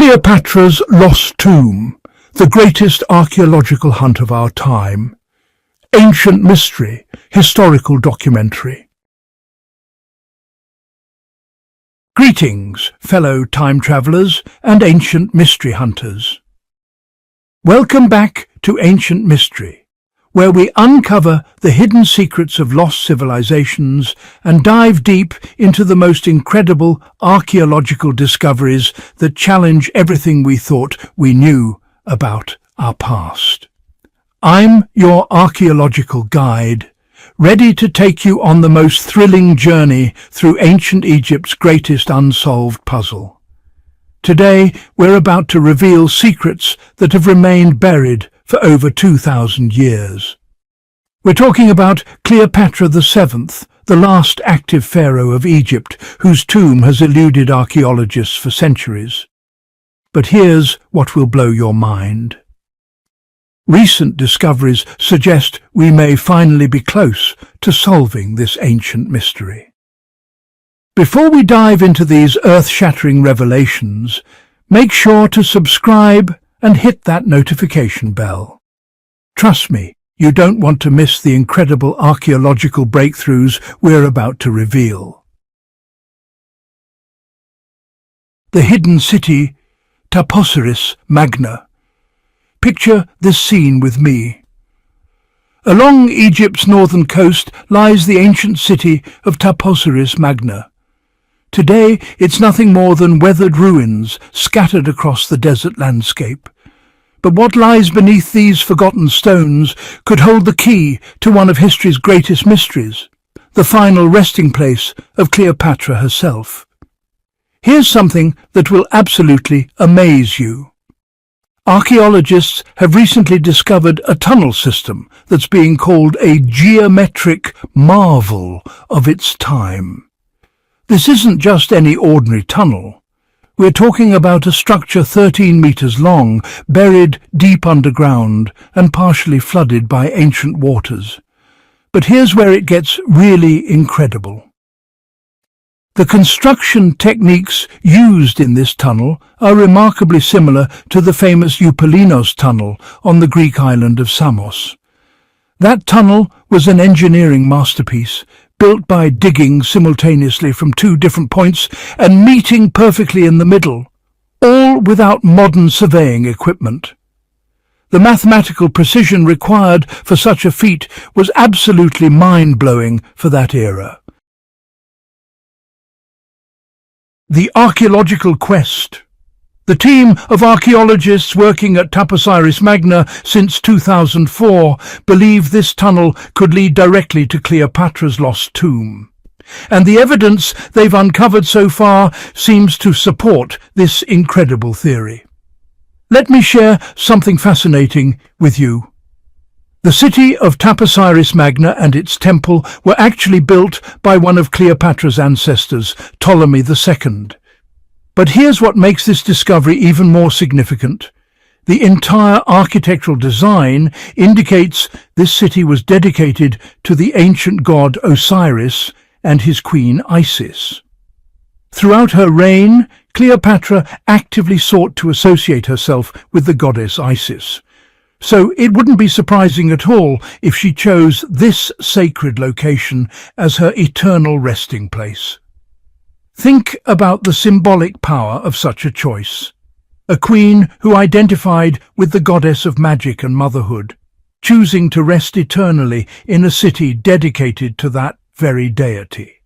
Cleopatra's Lost Tomb, the greatest archaeological hunt of our time. Ancient mystery, historical documentary. Greetings, fellow time travelers and ancient mystery hunters. Welcome back to Ancient Mystery, where we uncover the hidden secrets of lost civilizations and dive deep into the most incredible archaeological discoveries that challenge everything we thought we knew about our past. I'm your archaeological guide, ready to take you on the most thrilling journey through ancient Egypt's greatest unsolved puzzle. Today, we're about to reveal secrets that have remained buried for over 2,000 years. We're talking about Cleopatra VII, the last active pharaoh of Egypt, whose tomb has eluded archaeologists for centuries. But here's what will blow your mind. Recent discoveries suggest we may finally be close to solving this ancient mystery. Before we dive into these earth-shattering revelations, make sure to subscribe and hit that notification bell. Trust me, you don't want to miss the incredible archaeological breakthroughs we're about to reveal. The hidden city, Taposiris Magna. Picture this scene with me. Along Egypt's northern coast lies the ancient city of Taposiris Magna. Today, it's nothing more than weathered ruins scattered across the desert landscape. But what lies beneath these forgotten stones could hold the key to one of history's greatest mysteries, the final resting place of Cleopatra herself. Here's something that will absolutely amaze you. Archaeologists have recently discovered a tunnel system that's being called a geometric marvel of its time. This isn't just any ordinary tunnel. We're talking about a structure 13 meters long, buried deep underground and partially flooded by ancient waters. But here's where it gets really incredible. The construction techniques used in this tunnel are remarkably similar to the famous Eupalinos tunnel on the Greek island of Samos. That tunnel was an engineering masterpiece, built by digging simultaneously from two different points and meeting perfectly in the middle, all without modern surveying equipment. The mathematical precision required for such a feat was absolutely mind-blowing for that era. The archaeological quest. The team of archaeologists working at Taposiris Magna since 2004 believe this tunnel could lead directly to Cleopatra's lost tomb. And the evidence they've uncovered so far seems to support this incredible theory. Let me share something fascinating with you. The city of Taposiris Magna and its temple were actually built by one of Cleopatra's ancestors, Ptolemy II. But here's what makes this discovery even more significant. The entire architectural design indicates this city was dedicated to the ancient god Osiris and his queen Isis. Throughout her reign, Cleopatra actively sought to associate herself with the goddess Isis. So it wouldn't be surprising at all if she chose this sacred location as her eternal resting place. Think about the symbolic power of such a choice. A queen who identified with the goddess of magic and motherhood, choosing to rest eternally in a city dedicated to that very deity.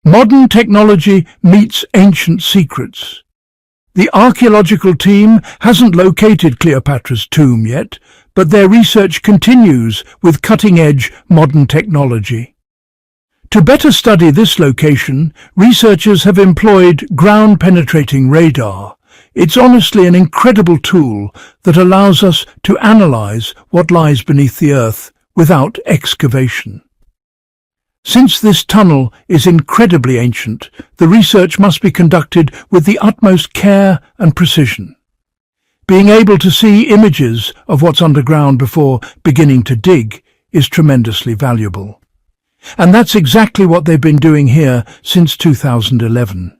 Modern technology meets ancient secrets. The archaeological team hasn't located Cleopatra's tomb yet, but their research continues with cutting-edge modern technology. To better study this location, researchers have employed ground-penetrating radar. It's honestly an incredible tool that allows us to analyze what lies beneath the earth without excavation. Since this tunnel is incredibly ancient, the research must be conducted with the utmost care and precision. Being able to see images of what's underground before beginning to dig is tremendously valuable. And that's exactly what they've been doing here since 2011.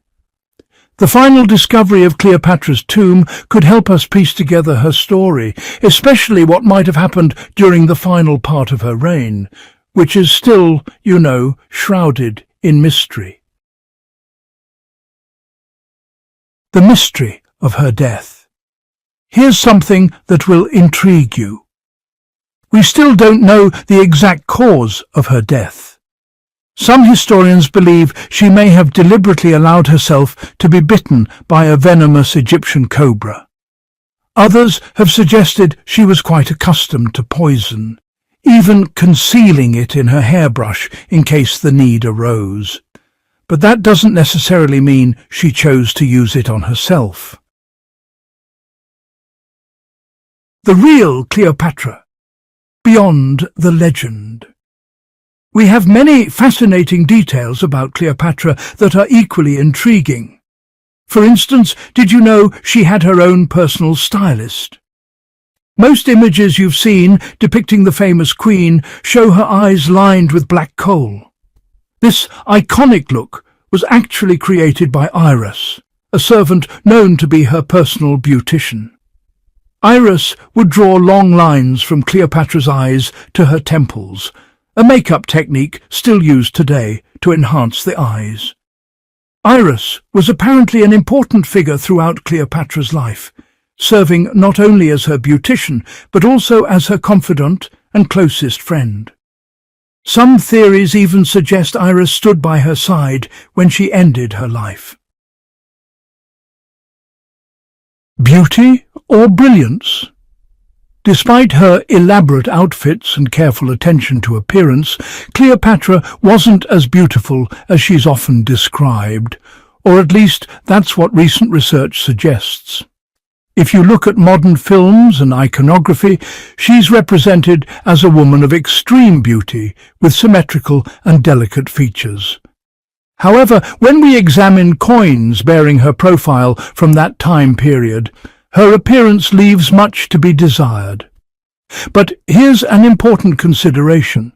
The final discovery of Cleopatra's tomb could help us piece together her story, especially what might have happened during the final part of her reign, which is still, shrouded in mystery. The mystery of her death. Here's something that will intrigue you. We still don't know the exact cause of her death. Some historians believe she may have deliberately allowed herself to be bitten by a venomous Egyptian cobra. Others have suggested she was quite accustomed to poison, even concealing it in her hairbrush in case the need arose. But that doesn't necessarily mean she chose to use it on herself. The real Cleopatra, beyond the legend. We have many fascinating details about Cleopatra that are equally intriguing. For instance, did you know she had her own personal stylist? Most images you've seen depicting the famous queen show her eyes lined with black coal. This iconic look was actually created by Iris, a servant known to be her personal beautician. Iris would draw long lines from Cleopatra's eyes to her temples, a makeup technique still used today to enhance the eyes. Iris was apparently an important figure throughout Cleopatra's life, serving not only as her beautician but also as her confidant and closest friend. Some theories even suggest Iris stood by her side when she ended her life. Beauty or brilliance? Despite her elaborate outfits and careful attention to appearance, Cleopatra wasn't as beautiful as she's often described, or at least that's what recent research suggests. If you look at modern films and iconography, she's represented as a woman of extreme beauty with symmetrical and delicate features. However, when we examine coins bearing her profile from that time period, her appearance leaves much to be desired. But here's an important consideration.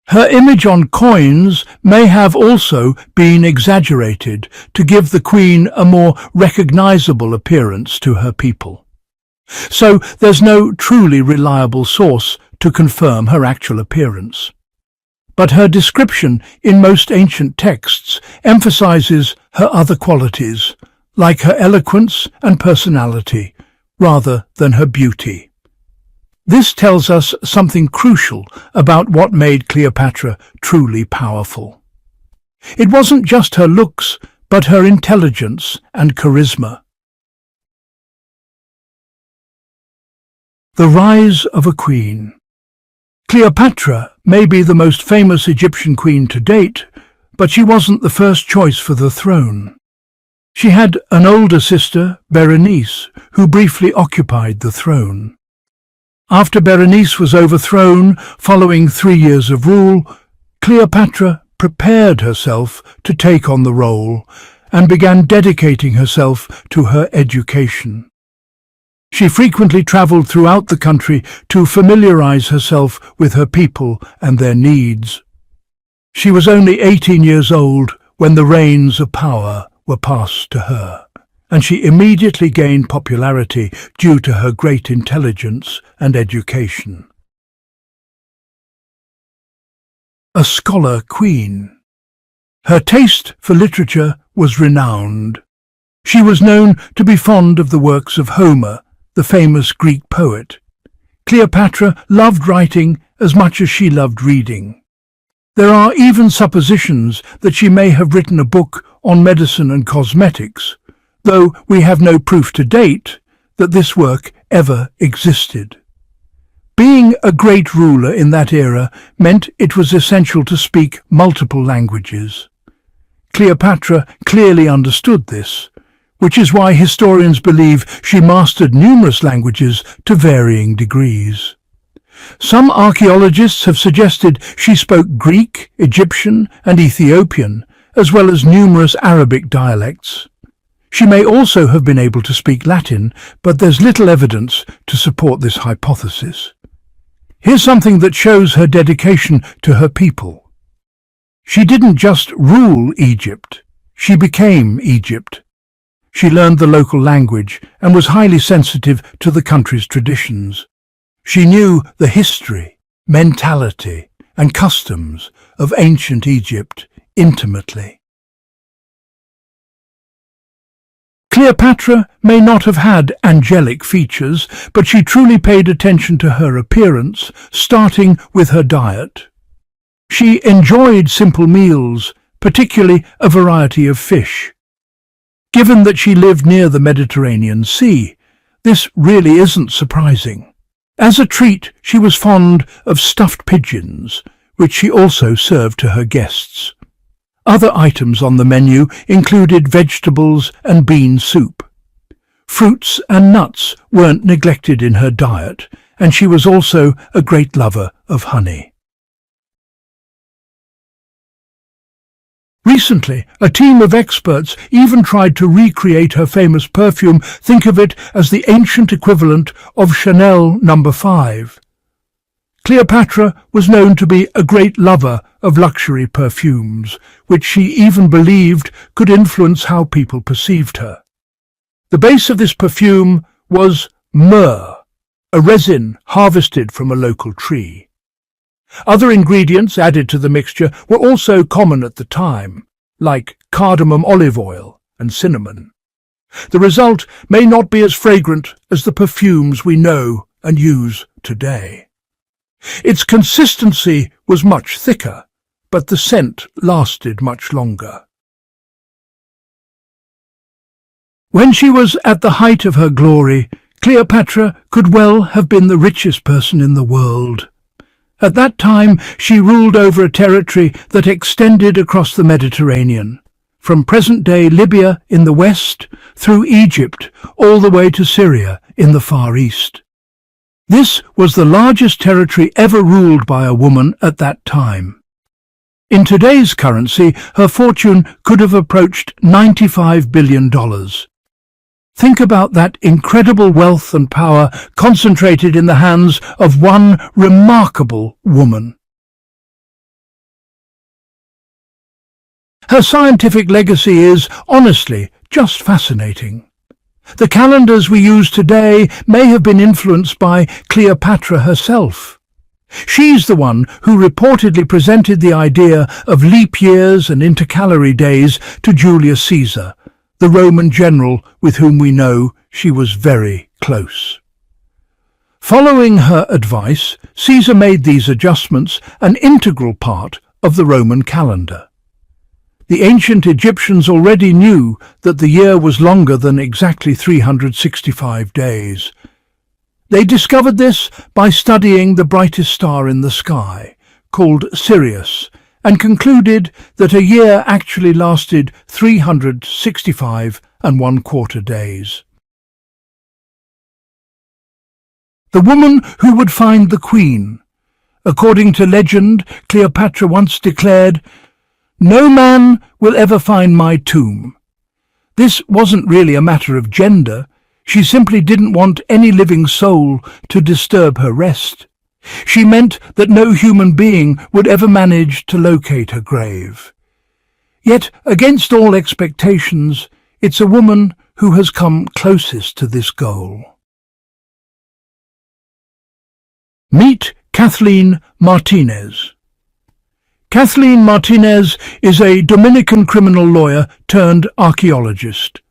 Her image on coins may have also been exaggerated to give the queen a more recognizable appearance to her people. So there's no truly reliable source to confirm her actual appearance. But her description in most ancient texts emphasizes her other qualities, like her eloquence and personality, rather than her beauty. This tells us something crucial about what made Cleopatra truly powerful. It wasn't just her looks, but her intelligence and charisma. The rise of a queen. Cleopatra may be the most famous Egyptian queen to date, but she wasn't the first choice for the throne. She had an older sister, Berenice, who briefly occupied the throne. After Berenice was overthrown, following 3 years of rule, Cleopatra prepared herself to take on the role and began dedicating herself to her education. She frequently travelled throughout the country to familiarize herself with her people and their needs. She was only 18 years old when the reins of power were passed to her, and she immediately gained popularity due to her great intelligence and education. A scholar queen. Her taste for literature was renowned. She was known to be fond of the works of Homer, the famous Greek poet. Cleopatra loved writing as much as she loved reading. There are even suppositions that she may have written a book on medicine and cosmetics, though we have no proof to date that this work ever existed. Being a great ruler in that era meant it was essential to speak multiple languages. Cleopatra clearly understood this, which is why historians believe she mastered numerous languages to varying degrees. Some archaeologists have suggested she spoke Greek, Egyptian, and Ethiopian, as well as numerous Arabic dialects. She may also have been able to speak Latin, but there's little evidence to support this hypothesis. Here's something that shows her dedication to her people. She didn't just rule Egypt, she became Egypt. She learned the local language and was highly sensitive to the country's traditions. She knew the history, mentality, and customs of ancient Egypt intimately. Cleopatra may not have had angelic features, but she truly paid attention to her appearance, starting with her diet. She enjoyed simple meals, particularly a variety of fish. Given that she lived near the Mediterranean Sea, this really isn't surprising. As a treat, she was fond of stuffed pigeons, which she also served to her guests. Other items on the menu included vegetables and bean soup. Fruits and nuts weren't neglected in her diet, and she was also a great lover of honey. Recently, a team of experts even tried to recreate her famous perfume. Think of it as the ancient equivalent of Chanel No. 5. Cleopatra was known to be a great lover of luxury perfumes, which she even believed could influence how people perceived her. The base of this perfume was myrrh, a resin harvested from a local tree. Other ingredients added to the mixture were also common at the time, like cardamom olive oil and cinnamon. The result may not be as fragrant as the perfumes we know and use today. Its consistency was much thicker, but the scent lasted much longer. When she was at the height of her glory, Cleopatra could well have been the richest person in the world. At that time, she ruled over a territory that extended across the Mediterranean, from present-day Libya in the west through Egypt all the way to Syria in the Far East. This was the largest territory ever ruled by a woman at that time. In today's currency, her fortune could have approached $95 billion. Think about that incredible wealth and power concentrated in the hands of one remarkable woman. Her scientific legacy is, honestly, just fascinating. The calendars we use today may have been influenced by Cleopatra herself. She's the one who reportedly presented the idea of leap years and intercalary days to Julius Caesar, the Roman general with whom we know she was very close. Following her advice, Caesar made these adjustments an integral part of the Roman calendar. The ancient Egyptians already knew that the year was longer than exactly 365 days. They discovered this by studying the brightest star in the sky, called Sirius, and concluded that a year actually lasted 365 1/4 days. The woman who would find the queen. According to legend, Cleopatra once declared, "No man will ever find my tomb." This wasn't really a matter of gender. She simply didn't want any living soul to disturb her rest. She meant that no human being would ever manage to locate her grave. Yet, against all expectations, it's a woman who has come closest to this goal. Meet Kathleen Martinez. Kathleen Martinez is a Dominican criminal lawyer turned archaeologist.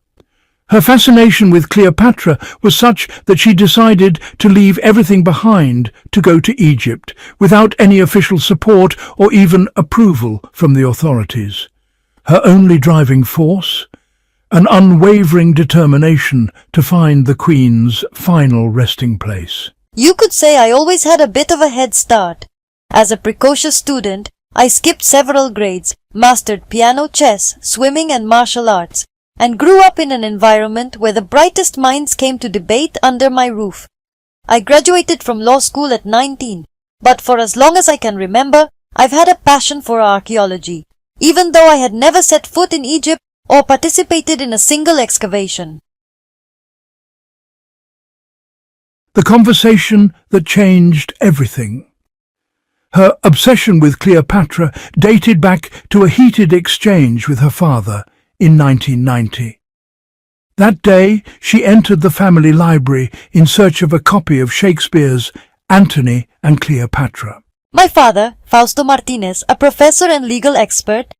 Her fascination with Cleopatra was such that she decided to leave everything behind to go to Egypt without any official support or even approval from the authorities. Her only driving force? An unwavering determination to find the Queen's final resting place. You could say I always had a bit of a head start. As a precocious student, I skipped several grades, mastered piano, chess, swimming and martial arts, and grew up in an environment where the brightest minds came to debate under my roof. I graduated from law school at 19, but for as long as I can remember, I've had a passion for archaeology, even though I had never set foot in Egypt or participated in a single excavation. The conversation that changed everything. Her obsession with Cleopatra dated back to a heated exchange with her father in 1990. That day she entered the family library in search of a copy of Shakespeare's Antony and Cleopatra. My father, Fausto Martinez, a professor and legal expert,